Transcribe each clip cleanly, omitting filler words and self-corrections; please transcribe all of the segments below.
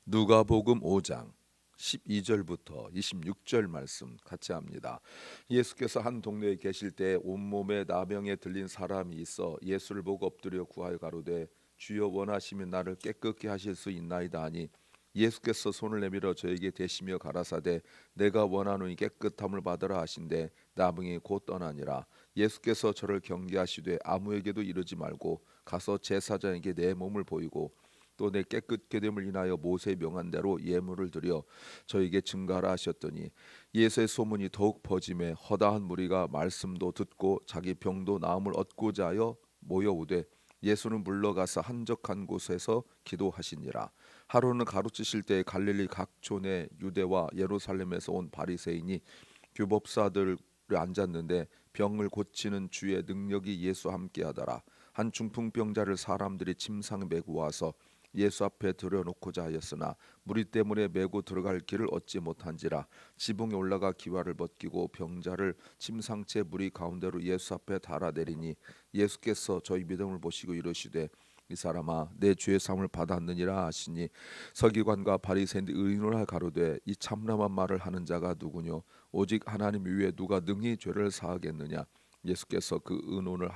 누가복음 5장 12절부터 26절 말씀 같이 합니다. 예수께서 한 동네에 계실 때 온몸에 나병에 들린 사람이 있어 예수를 보고 엎드려 구하여 가로되 주여 원하시면 나를 깨끗게 하실 수 있나이다 하니 예수께서 손을 내밀어 저에게 대시며 가라사대 내가 원하노니 깨끗함을 받으라 하신대 나병이 곧 떠나니라. 예수께서 저를 경계하시되 아무에게도 이르지 말고 가서 제사장에게 내 몸을 보이고 또 내 깨끗게 됨을 인하여 모세의 명한 대로 예물을 드려 저에게 증가하라 하셨더니 예수의 소문이 더욱 퍼짐에 허다한 무리가 말씀도 듣고 자기 병도 나음을 얻고자 하여 모여오되 예수는 물러가서 한적한 곳에서 기도하시니라. 하루는 가르치실 때 갈릴리 각 촌의 유대와 예루살렘에서 온 바리새인이 규법사들을 앉았는데 병을 고치는 주의 능력이 예수와 함께하더라. 한 중풍병자를 사람들이 침상에 메고 와서 예수 앞에 들여놓고자 하였으나 무리 때문에 메고 들어갈 길을 얻지 못한지라. 지붕에 올라가 기와를 벗기고 병자를 침상째 무리 가운데로 예수 앞에 달아내리니 예수께서 저희 믿음을 보시고 이르시되 이 사람아 내 죄의 사함을 받았느니라 하시니 서기관과 바리새인들이 의논을 가로되 이 참담한 말을 하는 자가 누구뇨 오직 하나님 위에 누가 능히 죄를 사하겠느냐. 예수께서 그 의논을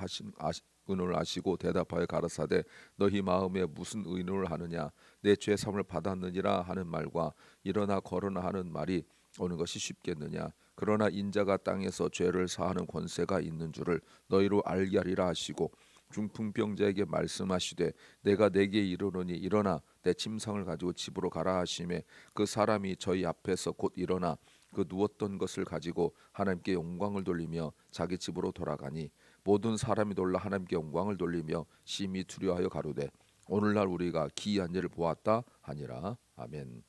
하시고 대답하여 가라사대 너희 마음에 무슨 의논을 하느냐 내 죄 사함을 받았느니라 하는 말과 일어나 걸어나 하는 말이 어느 것이 쉽겠느냐. 그러나 인자가 땅에서 죄를 사하는 권세가 있는 줄을 너희로 알게 하리라 하시고 중풍병자에게 말씀하시되 내가 내게 이르노니 일어나 내 침상을 가지고 집으로 가라 하시매 그 사람이 저희 앞에서 곧 일어나 그 누웠던 것을 가지고 하나님께 영광을 돌리며 자기 집으로 돌아가니 모든 사람이 놀라 하나님께 영광을 돌리며 심히 두려워하여 가로되 오늘날 우리가 기이한 일을 보았다 하니라. 아멘.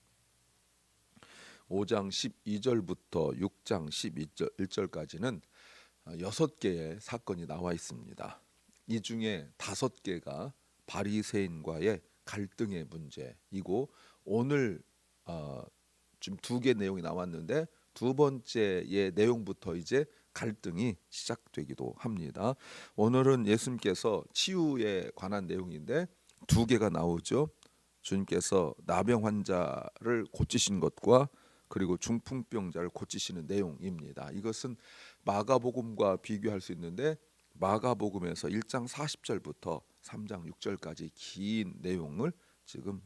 5장 12절부터 6장 11절까지는 6개의 사건이 나와 있습니다. 이 중에 5개가 바리새인과의 갈등의 문제이고 오늘 지금 2개 내용이 나왔는데 두 번째의 내용부터 이제 갈등이 시작되기도 합니다. 오늘은 예수님께서 치유에 관한 내용인데 2개가 나오죠. 주님께서 나병 환자를 고치신 것과 그리고 중풍병자를 고치시는 내용입니다. 이것은 마가복음과 비교할 수 있는데 마가복음에서 1장 40절부터 3장 6절까지 긴 내용을 지금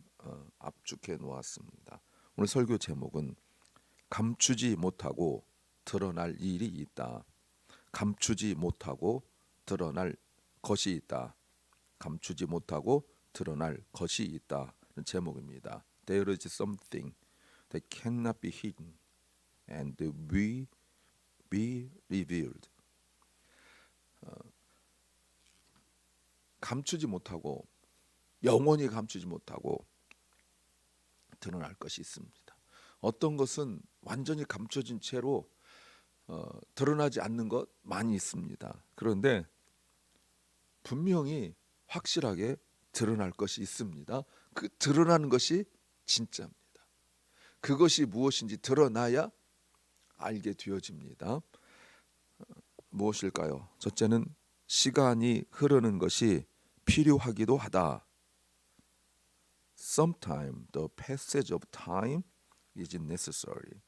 압축해 놓았습니다. 오늘 설교 제목은 감추지 못하고 드러날 일이 있다. 감추지 못하고 드러날 것이 있다. 감추지 못하고 드러날 것이 있다는 제목입니다. There is something that cannot be hidden and will be revealed. 감추지 못하고 영원히 감추지 못하고 드러날 것이 있습니다. 어떤 것은 완전히 감춰진 채로 드러나지 않는 것 많이 있습니다. 그런데 분명히 확실하게 드러날 것이 있습니다. 그 드러나는 것이 진짜입니다. 그것이 무엇인지 드러나야 알게 되어집니다. 무엇일까요? 첫째는 시간이 흐르는 것이 필요하기도 하다. Sometimes the passage of time is necessary.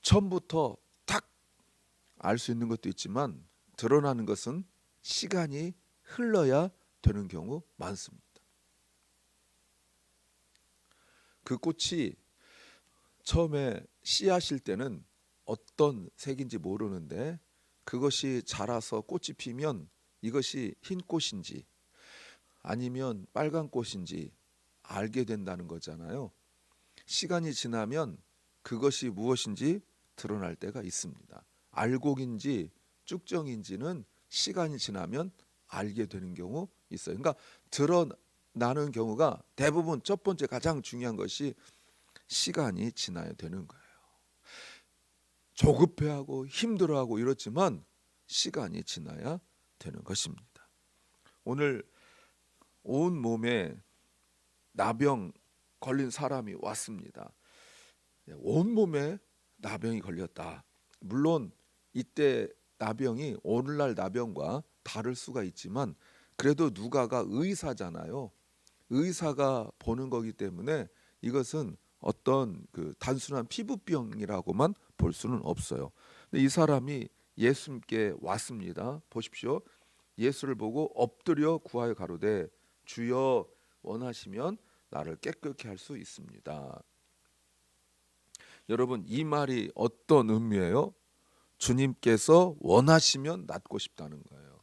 처음부터 딱 알 수 있는 것도 있지만 드러나는 것은 시간이 흘러야 되는 경우 많습니다. 그 꽃이 처음에 씨앗일 때는 어떤 색인지 모르는데 그것이 자라서 꽃이 피면 이것이 흰 꽃인지 아니면 빨간 꽃인지 알게 된다는 거잖아요. 시간이 지나면 그것이 무엇인지 드러날 때가 있습니다. 알곡인지 쭉정인지는 시간이 지나면 알게 되는 경우 있어요. 그러니까 드러나는 경우가 대부분 첫 번째 가장 중요한 것이 시간이 지나야 되는 거예요. 조급해하고 힘들어하고 이렇지만 시간이 지나야 되는 것입니다. 오늘 온 몸에 나병 걸린 사람이 왔습니다. 온 몸에 나병이 걸렸다. 물론 이때 나병이 오늘날 나병과 다를 수가 있지만 그래도 누가가 의사잖아요. 의사가 보는 거기 때문에 이것은 어떤 그 단순한 피부병이라고만 볼 수는 없어요. 근데 이 사람이 예수님께 왔습니다. 보십시오. 예수를 보고 엎드려 구하여 가로되 주여 원하시면 나를 깨끗게 할 수 있습니다. 여러분, 이 말이 어떤 의미예요? 주님께서 원하시면 낫고 싶다는 거예요.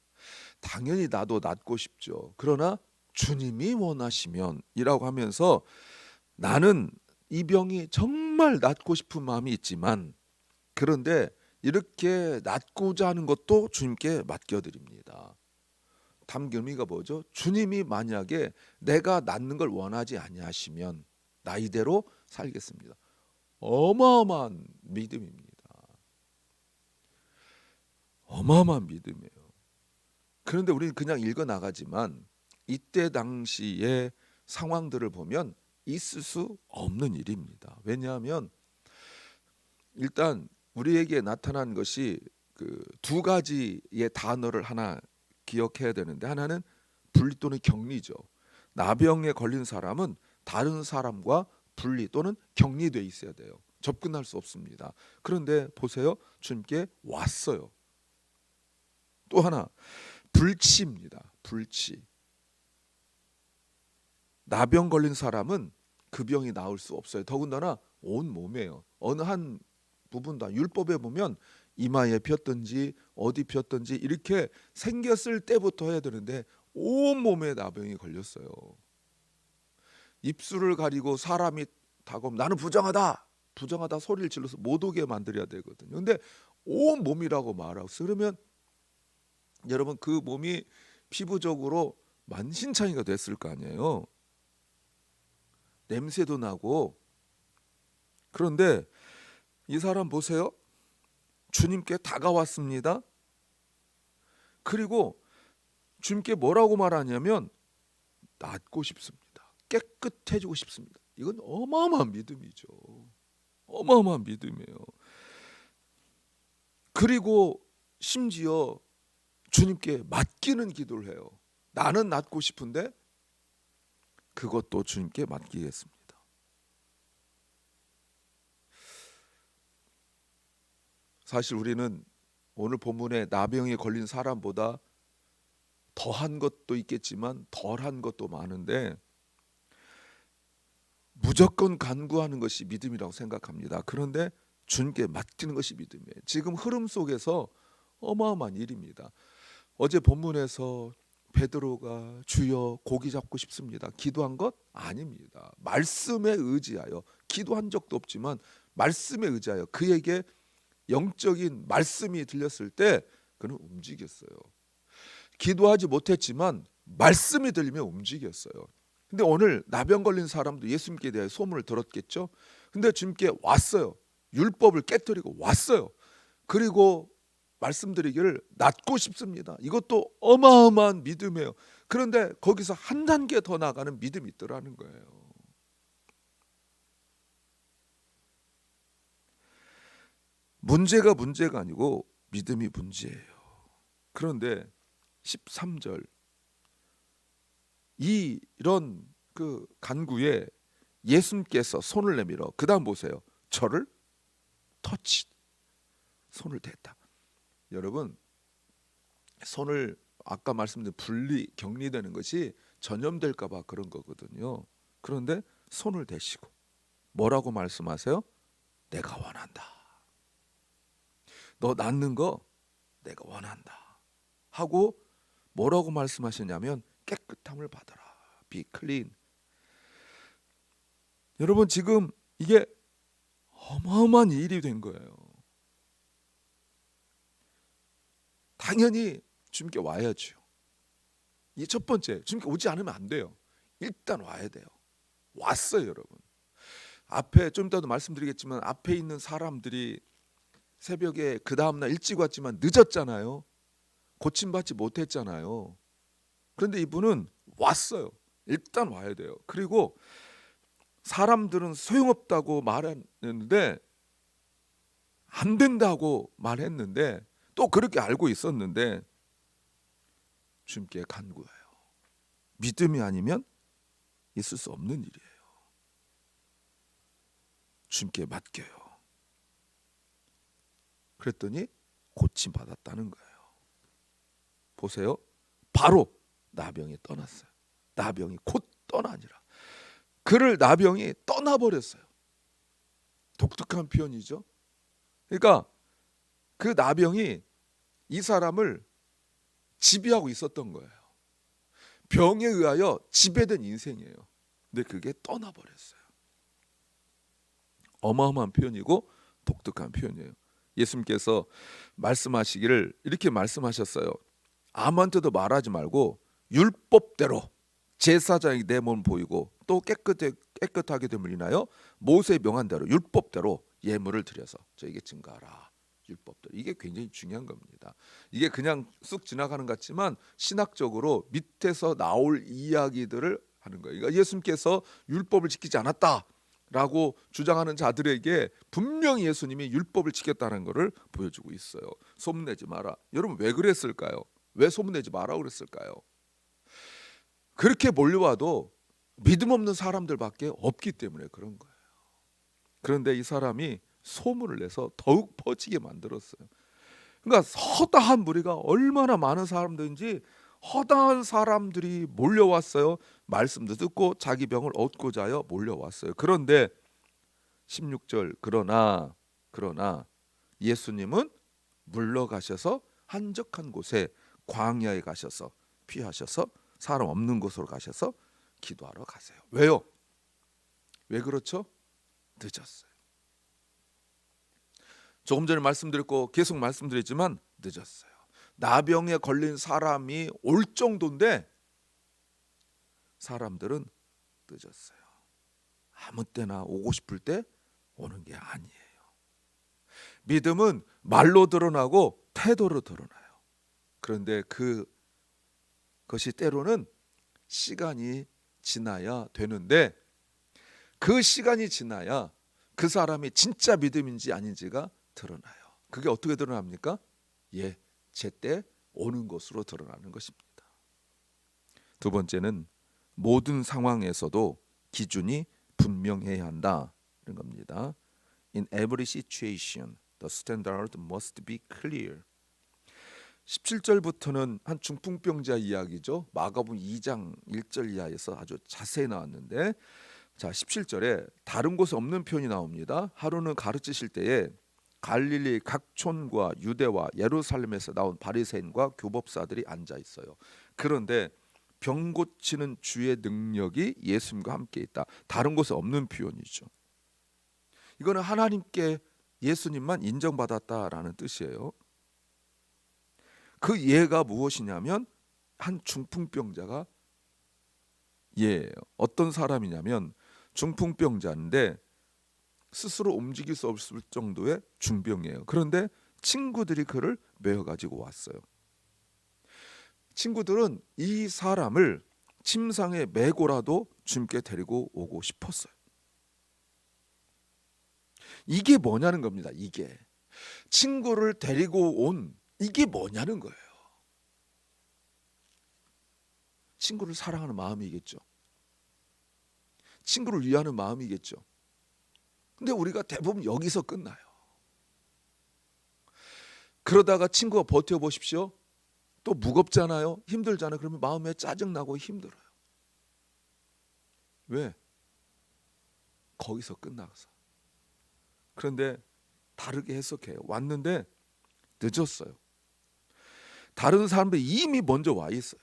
당연히 나도 낫고 싶죠. 그러나 주님이 원하시면 이라고 하면서 나는 이 병이 정말 낫고 싶은 마음이 있지만, 그런데 이렇게 낫고자 하는 것도 주님께 맡겨드립니다. 담긴 의미가 뭐죠? 주님이 만약에 내가 낫는 걸 원하지 아니하시면 나 이대로 살겠습니다. 어마어마한 믿음입니다. 어마어마한 믿음이에요. 그런데 우리는 그냥 읽어 나가지만 이때 당시의 상황들을 보면 있을 수 없는 일입니다. 왜냐하면 일단 우리에게 나타난 것이 그 두 가지의 단어를 하나 기억해야 되는데, 하나는 분리 또는 격리죠. 나병에 걸린 사람은 다른 사람과 분리 또는 격리되어 있어야 돼요. 접근할 수 없습니다. 그런데 보세요. 주님께 왔어요. 또 하나 불치입니다. 불치. 나병 걸린 사람은 그 병이 나을 수 없어요. 더군다나 온 몸이에요. 어느 한 부분도 율법에 보면 이마에 폈든지 어디 폈든지 이렇게 생겼을 때부터 해야 되는데 온 몸에 나병이 걸렸어요. 입술을 가리고 사람이 다가오면 나는 부정하다 소리를 질러서 못 오게 만들어야 되거든요. 근데 온 몸이라고 말하고 있어요. 그러면 여러분, 그 몸이 피부적으로 만신창이가 됐을 거 아니에요. 냄새도 나고. 그런데 이 사람 보세요. 주님께 다가왔습니다. 그리고 주님께 뭐라고 말하냐면 낫고 싶습니다. 깨끗해지고 싶습니다. 이건 어마어마한 믿음이죠. 어마어마한 믿음이에요. 그리고 심지어 주님께 맡기는 기도를 해요. 나는 낫고 싶은데 그것도 주님께 맡기겠습니다. 사실 우리는 오늘 본문에 나병에 걸린 사람보다 더한 것도 있겠지만 덜한 것도 많은데 무조건 간구하는 것이 믿음이라고 생각합니다. 그런데 주님께 맡기는 것이 믿음이에요. 지금 흐름 속에서 어마어마한 일입니다. 어제 본문에서 베드로가 주여 고기 잡고 싶습니다 기도한 것 아닙니다. 말씀에 의지하여, 기도한 적도 없지만 말씀에 의지하여 그에게 영적인 말씀이 들렸을 때 그는 움직였어요. 기도하지 못했지만 말씀이 들리면 움직였어요. 근데 오늘 나병 걸린 사람도 예수님께 대해 소문을 들었겠죠. 근데 주님께 왔어요. 율법을 깨뜨리고 왔어요. 그리고 말씀드리기를 낫고 싶습니다. 이것도 어마어마한 믿음이에요. 그런데 거기서 한 단계 더 나가는 믿음이 있더라는 거예요. 문제가 아니고 믿음이 문제예요. 그런데 13절 이런 그 간구에 예수님께서 손을 내밀어, 그 다음 보세요. 저를 터치, 손을 댔다. 여러분, 손을 아까 말씀드린 분리, 격리되는 것이 전염될까 봐 그런 거거든요. 그런데 손을 대시고 뭐라고 말씀하세요? 내가 원한다. 너 낫는 거 내가 원한다 하고 뭐라고 말씀하셨냐면 깨끗함을 받아라. Be clean. 여러분, 지금 이게 어마어마한 일이 된 거예요. 당연히 주님께 와야죠. 이 첫 번째, 주님께 오지 않으면 안 돼요. 일단 와야 돼요. 왔어요, 여러분. 앞에 좀 이따도 말씀드리겠지만 앞에 있는 사람들이 새벽에 그 다음날 일찍 왔지만 늦었잖아요. 고침받지 못했잖아요. 그런데 이분은 왔어요. 일단 와야 돼요. 그리고 사람들은 소용없다고 말했는데, 안 된다고 말했는데, 또 그렇게 알고 있었는데 주님께 간구해요. 믿음이 아니면 있을 수 없는 일이에요. 주님께 맡겨요. 그랬더니 고침 받았다는 거예요. 보세요. 바로 나병이 떠났어요. 나병이 곧 떠나니라. 그를 나병이 떠나버렸어요. 독특한 표현이죠. 그러니까 그 나병이 이 사람을 지배하고 있었던 거예요. 병에 의하여 지배된 인생이에요. 근데 그게 떠나버렸어요. 어마어마한 표현이고 독특한 표현이에요. 예수님께서 말씀하시기를 이렇게 말씀하셨어요. 아무한테도 말하지 말고 율법대로 제사장이 내 몸을 보이고 또 깨끗하게 됨을 인하여 모세의 명한 대로 율법대로 예물을 드려서 저에게 증거하라. 율법대로. 이게 굉장히 중요한 겁니다. 이게 그냥 쑥 지나가는 것 같지만 신학적으로 밑에서 나올 이야기들을 하는 거예요. 그러니까 예수님께서 율법을 지키지 않았다라고 주장하는 자들에게 분명히 예수님이 율법을 지켰다는 것을 보여주고 있어요. 소문내지 마라. 여러분 왜 그랬을까요? 왜 소문내지 마라 그랬을까요? 그렇게 몰려와도 믿음 없는 사람들밖에 없기 때문에 그런 거예요. 그런데 이 사람이 소문을 내서 더욱 퍼지게 만들었어요. 그러니까 허다한 무리가 얼마나 많은 사람들인지 허다한 사람들이 몰려왔어요. 말씀도 듣고 자기 병을 얻고자 하여 몰려왔어요. 그런데 16절 그러나 예수님은 물러가셔서 한적한 곳에 광야에 가셔서 피하셔서 사람 없는 곳으로 가셔서 기도하러 가세요. 왜요? 왜 그렇죠? 늦었어요. 조금 전에 말씀드렸고 계속 말씀드렸지만 늦었어요. 나병에 걸린 사람이 올 정도인데 사람들은 늦었어요. 아무 때나 오고 싶을 때 오는 게 아니에요. 믿음은 말로 드러나고 태도로 드러나요. 그런데 그것이 때로는 시간이 지나야 되는데 그 시간이 지나야 그 사람이 진짜 믿음인지 아닌지가 드러나요. 그게 어떻게 드러납니까? 제때 오는 것으로 드러나는 것입니다. 두 번째는 모든 상황에서도 기준이 분명해야 한다는 겁니다. In every situation, the standard must be clear. 17절부터는 한 중풍병자 이야기죠. 마가복음 2장 1절 이하에서 아주 자세히 나왔는데, 자 17절에 다른 곳에 없는 표현이 나옵니다. 하루는 가르치실 때에 갈릴리 각 촌과 유대와 예루살렘에서 나온 바리새인과 교법사들이 앉아 있어요. 그런데 병 고치는 주의 능력이 예수님과 함께 있다. 다른 곳에 없는 표현이죠. 이거는 하나님께 예수님만 인정받았다라는 뜻이에요. 그 예가 무엇이냐면 한 중풍병자가 예예요. 어떤 사람이냐면 중풍병자인데 스스로 움직일 수 없을 정도의 중병이에요. 그런데 친구들이 그를 메어가지고 왔어요. 친구들은 이 사람을 침상에 메고라도 주님께 데리고 오고 싶었어요. 이게 뭐냐는 겁니다. 이게 친구를 데리고 온 이게 뭐냐는 거예요. 친구를 사랑하는 마음이겠죠. 친구를 위하는 마음이겠죠. 근데 우리가 대부분 여기서 끝나요. 그러다가 친구가 버텨보십시오. 또 무겁잖아요. 힘들잖아요. 그러면 마음에 짜증나고 힘들어요. 왜? 거기서 끝나서. 그런데 다르게 해석해요. 왔는데 늦었어요. 다른 사람들이 이미 먼저 와 있어요.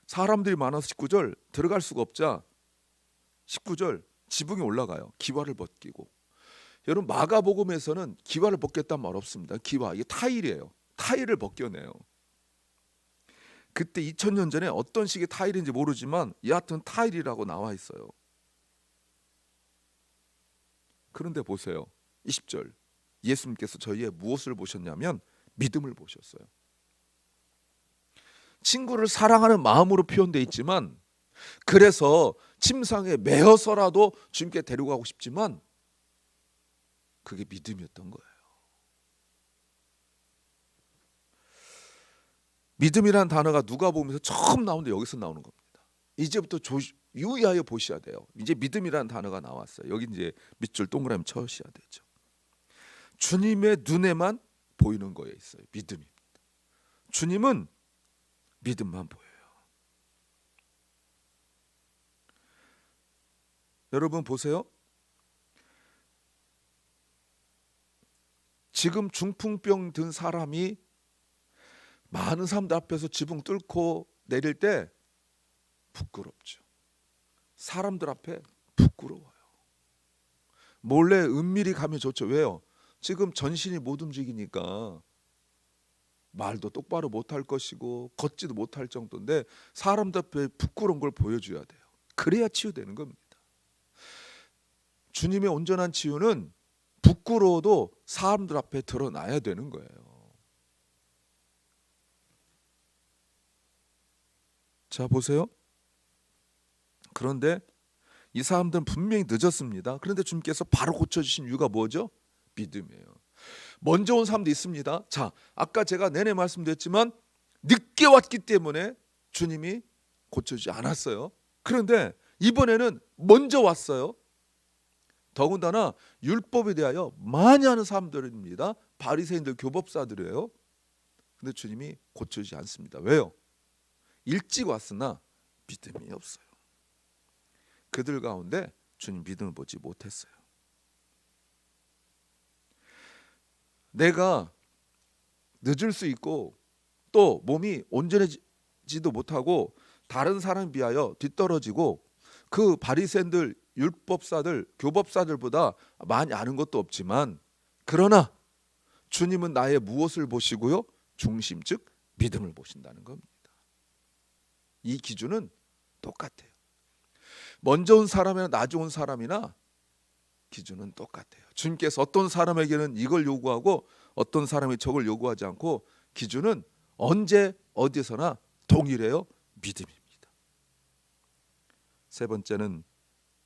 사람들이 많아서 19절 들어갈 수가 없자 19절 지붕에 올라가요. 기와를 벗기고. 여러분 마가복음에서는 기와를 벗겼단 말 없습니다. 기와 이게 타일이에요. 타일을 벗겨내요. 그때 2000년 전에 어떤 식의 타일인지 모르지만 여하튼 타일이라고 나와 있어요. 그런데 보세요. 20절 예수님께서 저희의 무엇을 보셨냐면 믿음을 보셨어요. 친구를 사랑하는 마음으로 표현되어 있지만 그래서 침상에 매어서라도 주님께 데리고 가고 싶지만 그게 믿음이었던 거예요. 믿음이란 단어가 누가복음에서 처음 나오는데 여기서 나오는 겁니다. 이제부터 유의하여 보셔야 돼요. 이제 믿음이라는 단어가 나왔어요. 여기 이제 밑줄 동그라미 쳐셔야 되죠. 주님의 눈에만 보이는 거에 있어요. 믿음입니다. 주님은 믿음만 보여요. 여러분 보세요. 지금 중풍병 든 사람이 많은 사람들 앞에서 지붕 뚫고 내릴 때 부끄럽죠. 사람들 앞에 부끄러워요. 몰래 은밀히 가면 좋죠. 왜요? 지금 전신이 못 움직이니까 말도 똑바로 못할 것이고 걷지도 못할 정도인데 사람들 앞에 부끄러운 걸 보여줘야 돼요. 그래야 치유되는 겁니다. 주님의 온전한 치유는 부끄러워도 사람들 앞에 드러나야 되는 거예요. 자 보세요. 그런데 이 사람들은 분명히 늦었습니다. 그런데 주님께서 바로 고쳐주신 이유가 뭐죠? 믿음이에요. 먼저 온 사람도 있습니다. 자, 아까 제가 내내 말씀드렸지만 늦게 왔기 때문에 주님이 고쳐주지 않았어요. 그런데 이번에는 먼저 왔어요. 더군다나 율법에 대하여 많이 하는 사람들입니다. 바리새인들, 교법사들이에요. 근데 주님이 고쳐주지 않습니다. 왜요? 일찍 왔으나 믿음이 없어요. 그들 가운데 주님 믿음을 보지 못했어요. 내가 늦을 수 있고 또 몸이 온전해지도 못하고 다른 사람에 비하여 뒤떨어지고 그 바리새인들, 율법사들, 교법사들보다 많이 아는 것도 없지만 그러나 주님은 나의 무엇을 보시고요? 중심 즉 믿음을 보신다는 겁니다. 이 기준은 똑같아요. 먼저 온 사람이나 나중 온 사람이나 기준은 똑같아요. 주님께서 어떤 사람에게는 이걸 요구하고 어떤 사람이 저걸 요구하지 않고 기준은 언제 어디서나 동일해요. 믿음입니다. 세 번째는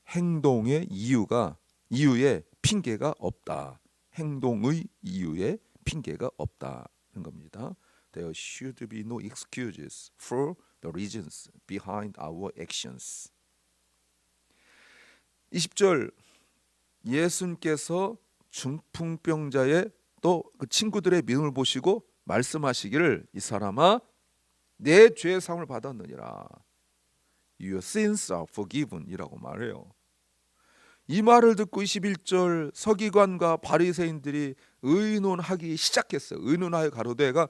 행동의 이유에 핑계가 없다. 행동의 이유에 핑계가 없다는 겁니다. There should be no excuses for the reasons behind our actions. 20절 예수님께서 중풍병자의 또 그 친구들의 믿음을 보시고 말씀하시기를 이 사람아 내 죄의 사함을 받았느니라. Your sins are forgiven 이라고 말해요. 이 말을 듣고 21절 서기관과 바리새인들이 의논하기 시작했어요. 의논하여 가로되가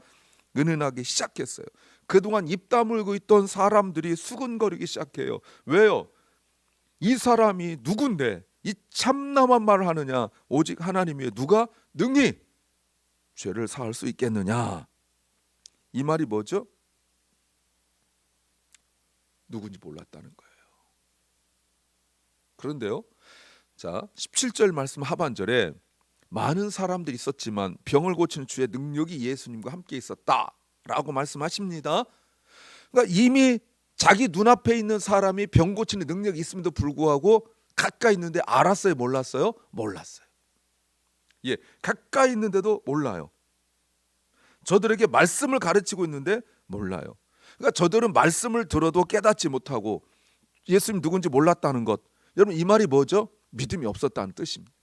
의논하기 시작했어요. 그동안 입 다물고 있던 사람들이 수근거리기 시작해요. 왜요? 이 사람이 누군데 이 참남한 말을 하느냐? 오직 하나님이 누가 능히 죄를 사할 수 있겠느냐? 이 말이 뭐죠? 누군지 몰랐다는 거예요. 그런데요. 자, 17절 말씀 하반절에 많은 사람들이 있었지만 병을 고치는 주의 능력이 예수님과 함께 있었다라고 말씀하십니다. 그러니까 이미 자기 눈앞에 있는 사람이 병 고치는 능력이 있음에도 불구하고 가까이 있는데 알았어요? 몰랐어요? 몰랐어요. 예, 가까이 있는데도 몰라요. 저들에게 말씀을 가르치고 있는데 몰라요. 그러니까 저들은 말씀을 들어도 깨닫지 못하고 예수님 누군지 몰랐다는 것. 여러분 이 말이 뭐죠? 믿음이 없었다는 뜻입니다.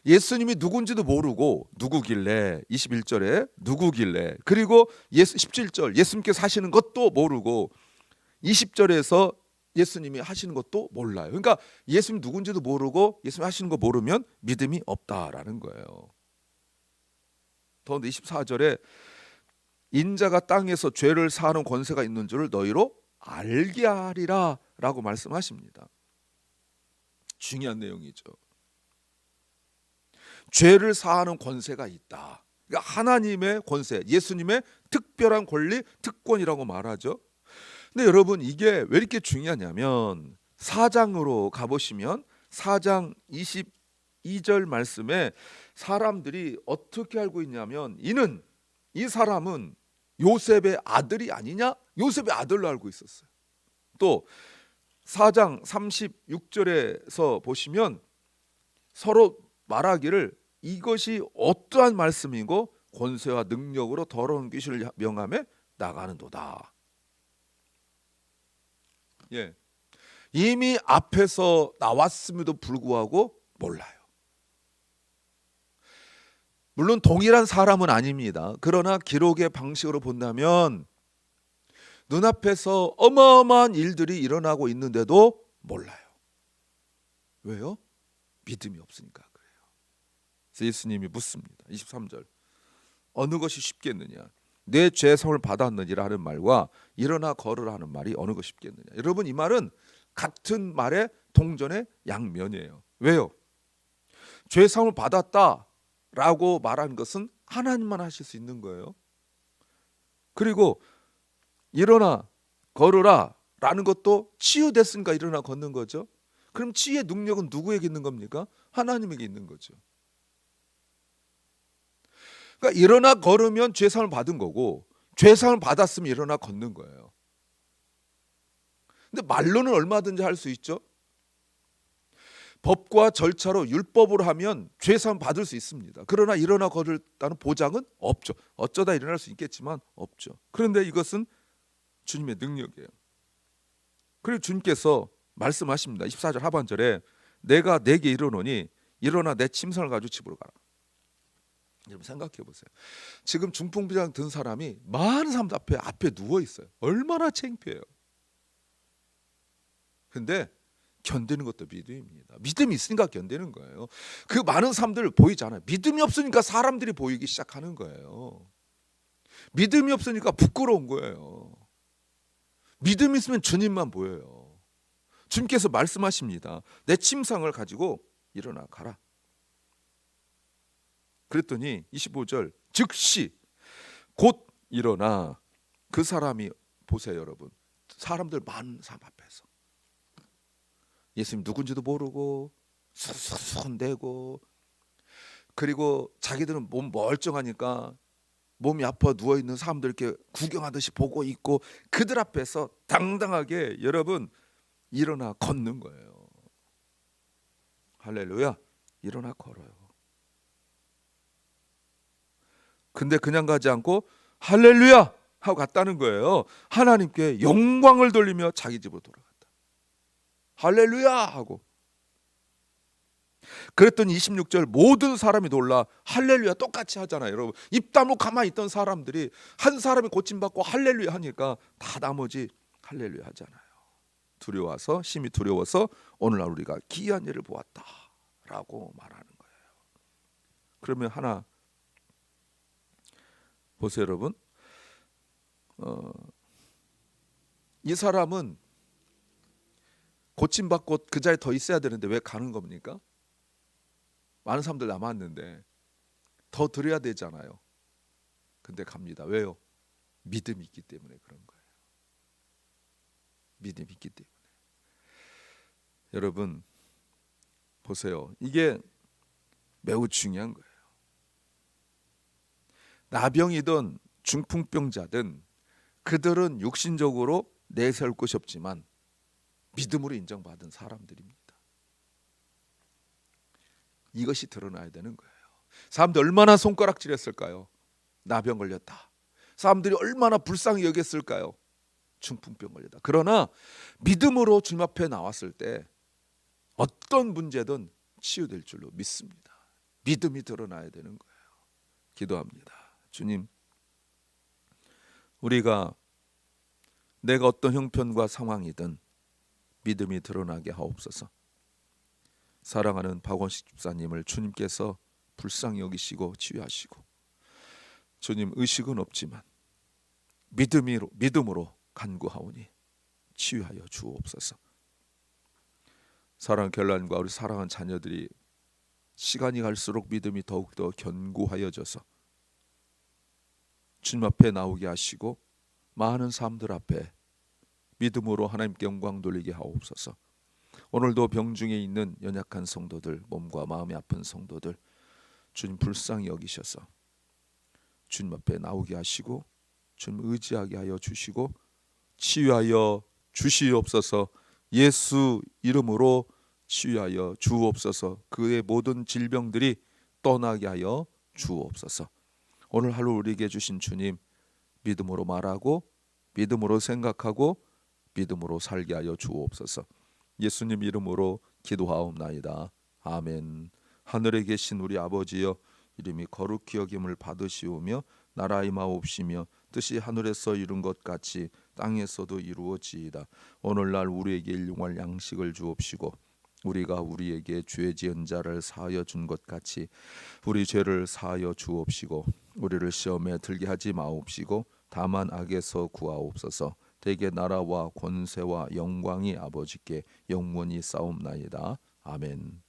예수님이 누군지도 모르고 누구길래 21절에 누구길래 그리고 17절 예수님께서 하시는 것도 모르고 20절에서 예수님이 하시는 것도 몰라요. 그러니까 예수님 누군지도 모르고 예수님 하시는 거 모르면 믿음이 없다라는 거예요. 더운데 24절에 인자가 땅에서 죄를 사하는 권세가 있는 줄을 너희로 알게 하리라 라고 말씀하십니다. 중요한 내용이죠. 죄를 사하는 권세가 있다. 그러니까 하나님의 권세, 예수님의 특별한 권리, 특권이라고 말하죠. 근데 여러분 이게 왜 이렇게 중요하냐면 4장으로 가보시면 4장 22절 말씀에 사람들이 어떻게 알고 있냐면 이 사람은 요셉의 아들이 아니냐? 요셉의 아들로 알고 있었어요. 또 4장 36절에서 보시면 서로 말하기를 이것이 어떠한 말씀이고 권세와 능력으로 더러운 귀신을 명함에 나가는도다. 예. 이미 앞에서 나왔음에도 불구하고 몰라요. 물론 동일한 사람은 아닙니다. 그러나 기록의 방식으로 본다면 눈앞에서 어마어마한 일들이 일어나고 있는데도 몰라요. 왜요? 믿음이 없으니까 그래요. 그래서 예수님이 묻습니다. 23절. 어느 것이 쉽겠느냐? 내 죄성을 받았느니라 하는 말과 일어나 걸으라 하는 말이 어느 것이 쉽겠느냐? 여러분, 이 말은 같은 말의 동전의 양면이에요. 왜요? 죄성을 받았다라고 말하는 것은 하나님만 하실 수 있는 거예요. 그리고 일어나 걸으라 라는 것도 치유됐으니까 일어나 걷는 거죠. 그럼 치유의 능력은 누구에게 있는 겁니까? 하나님에게 있는 거죠. 그러니까 일어나 걸으면 죄사함을 받은 거고, 죄사함을 받았으면 일어나 걷는 거예요. 근데 말로는 얼마든지 할 수 있죠. 법과 절차로 율법으로 하면 죄사함 받을 수 있습니다. 그러나 일어나 걸었다는 보장은 없죠. 어쩌다 일어날 수 있겠지만 없죠. 그런데 이것은 주님의 능력이에요. 그리고 주님께서 말씀하십니다. 24절 하반절에 내가 내게 이르노니 일어나 내 침상을 가지고 집으로 가라. 여러분 생각해 보세요. 지금 중풍병 든 사람이 많은 사람들 앞에 누워 있어요. 얼마나 창피해요. 근데 견디는 것도 믿음입니다. 믿음이 있으니까 견디는 거예요. 그 많은 사람들 보이잖아요. 믿음이 없으니까 사람들이 보이기 시작하는 거예요. 믿음이 없으니까 부끄러운 거예요. 믿음이 있으면 주님만 보여요. 주님께서 말씀하십니다. 내 침상을 가지고 일어나 가라. 그랬더니 25절 즉시 곧 일어나 그 사람이 보세요 여러분. 사람들 많은 사람 앞에서 예수님 누군지도 모르고 손대고 그리고 자기들은 몸 멀쩡하니까 몸이 아파 누워있는 사람들 이렇게 구경하듯이 보고 있고 그들 앞에서 당당하게 여러분 일어나 걷는 거예요. 할렐루야. 일어나 걸어요. 근데 그냥 가지 않고 할렐루야 하고 갔다는 거예요. 하나님께 영광을 돌리며 자기 집으로 돌아갔다. 할렐루야 하고. 그랬더니 26절 모든 사람이 놀라 할렐루야 똑같이 하잖아요. 여러분 입 다물고 가만히 있던 사람들이 한 사람이 고침받고 할렐루야 하니까 다 나머지 할렐루야 하잖아요. 두려워서 심히 두려워서 오늘날 우리가 기이한 일을 보았다라고 말하는 거예요. 그러면 하나 보세요 여러분. 이 사람은 고침받고 그 자리에 더 있어야 되는데 왜 가는 겁니까? 많은 사람들 남았는데 더 드려야 되잖아요. 근데 갑니다. 왜요? 믿음이 있기 때문에 그런 거예요. 믿음이 있기 때문에. 여러분 보세요. 이게 매우 중요한 거예요. 나병이든 중풍병자든 그들은 육신적으로 내세울 것이 없지만 믿음으로 인정받은 사람들입니다. 이것이 드러나야 되는 거예요. 사람들 얼마나 손가락질했을까요? 나병 걸렸다. 사람들이 얼마나 불쌍히 여겼을까요? 중풍병 걸렸다. 그러나 믿음으로 주님 앞에 나왔을 때 어떤 문제든 치유될 줄로 믿습니다. 믿음이 드러나야 되는 거예요. 기도합니다. 주님, 우리가 내가 어떤 형편과 상황이든 믿음이 드러나게 하옵소서. 사랑하는 박원식 집사님을 주님께서 불쌍히 여기시고 치유하시고, 주님 의식은 없지만 믿음으로 간구하오니 치유하여 주옵소서. 사랑 결란과 우리 사랑하는 자녀들이 시간이 갈수록 믿음이 더욱더 견고하여져서 주님 앞에 나오게 하시고 많은 사람들 앞에 믿음으로 하나님께 영광 돌리게 하옵소서. 오늘도 병중에 있는 연약한 성도들, 몸과 마음이 아픈 성도들 주님 불쌍히 여기셔서 주님 앞에 나오게 하시고 주님 의지하게 하여 주시고 치유하여 주시옵소서. 예수 이름으로 치유하여 주옵소서. 그의 모든 질병들이 떠나게 하여 주옵소서. 오늘 하루 우리에게 주신 주님 믿음으로 말하고 믿음으로 생각하고 믿음으로 살게 하여 주옵소서. 예수님 이름으로 기도하옵나이다. 아멘. 하늘에 계신 우리 아버지여, 이름이 거룩히 여김을 받으시오며 나라의 마옵시며 뜻이 하늘에서 이룬 것 같이 땅에서도 이루어지이다. 오늘날 우리에게 일용할 양식을 주옵시고 우리가 우리에게 죄 지은 자를 사하여 준 것 같이 우리 죄를 사하여 주옵시고 우리를 시험에 들게 하지 마옵시고 다만 악에서 구하옵소서. 대개 나라와 권세와 영광이 아버지께 영원히 싸움나이다. 아멘.